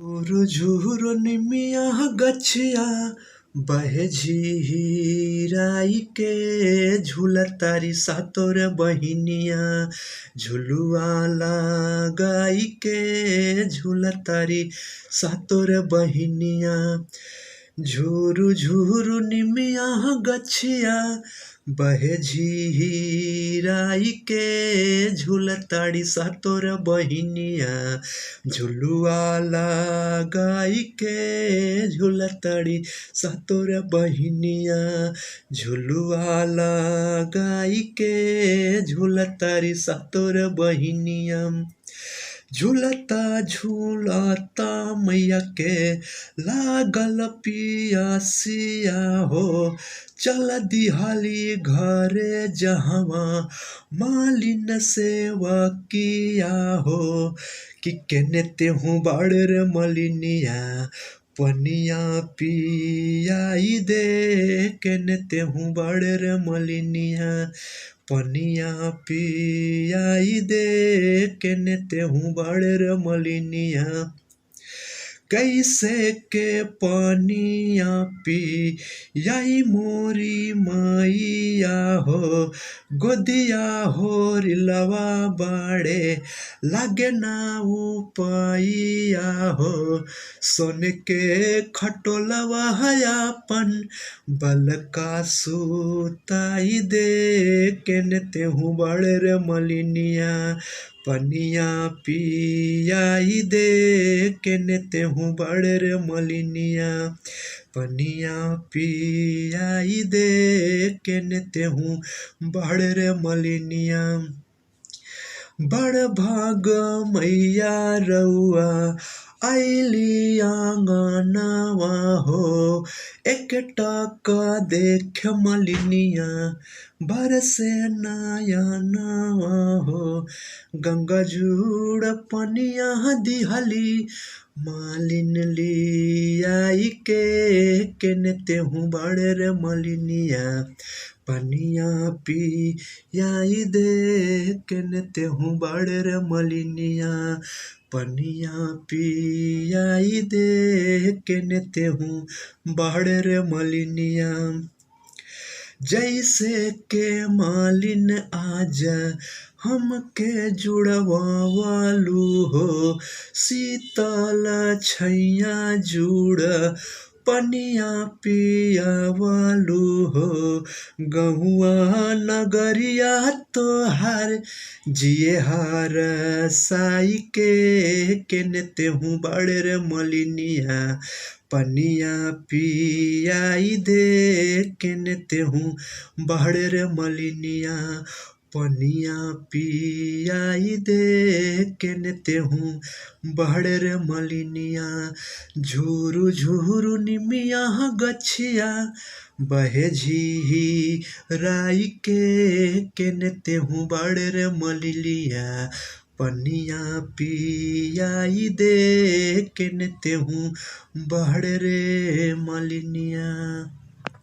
झुरु झुरु निमिया गछिया बहे झिहिराई के झूलतारी सातोर बहिनिया झुलुआ लगाई के झूलतारी सातोर बहिनिया। झुरु झुरु निमिया गछिया बहे झिहिराई के झूलतारी सातोर बहिनिया झुलुआ लगाई के झूलतारी सातोर बहिनिया झुलुआ लगाई के झूलतारी सातोर बहिनिया। झूलता झूलता मैया के लागल पियसिया हो चल दिहाली घरे जहवा मालिन सेवकिया हो कि केने तेहू बाड़र मलिनिया पनिया पियाई दे केने तेहू बाड़र मलिनिया पनिया पियाई दे केने तेहू बाड़र मलिनिया। कैसे के पनिया पियाई मोरी मैया हो गोदिया हो रिलवा बाड़े लागे ना उपैया हो सोन के खटोलवा हयापन बलका सुताई दे केने तेहू बाड़र मलिनिया पनिया पियाई दे केने तेहू बाड़र मलिनिया पनिया पियाई दे केने तेहू बाड़र मलिनिया। बड़ भाग मैया रउआ आइली आंगनवा हो एक टक देख मलिनिया बरसे नयनवा हो गंगा जुड़ पनिया दिहली मालिन लियाई के केने तेहू बाड़र मलिनिया पनिया पियाई दे केने तेहू बाड़र मलिनिया पनिया पियाई दे केने तेहू बाड़र मलिनिया। जैसे के मालिन आज हमके जुड़वालू हो शीतल छैया जुड़ पनिया पियावालू हो गहुआ नगरिया तोहार जिए हार साई के केने तेहू बाड़र मलिनिया पनिया पियाई दे केने तेहू बाड़र मलिनिया पनिया पियाई दे केने तेहू बाड़र मलिनिया। झुरु झुरु निमिया गछिया बहे झिहिराई के केने तेहू बाड़र मलिनिया पनिया पियाई दे केने तेहू बाड़र मलिनिया।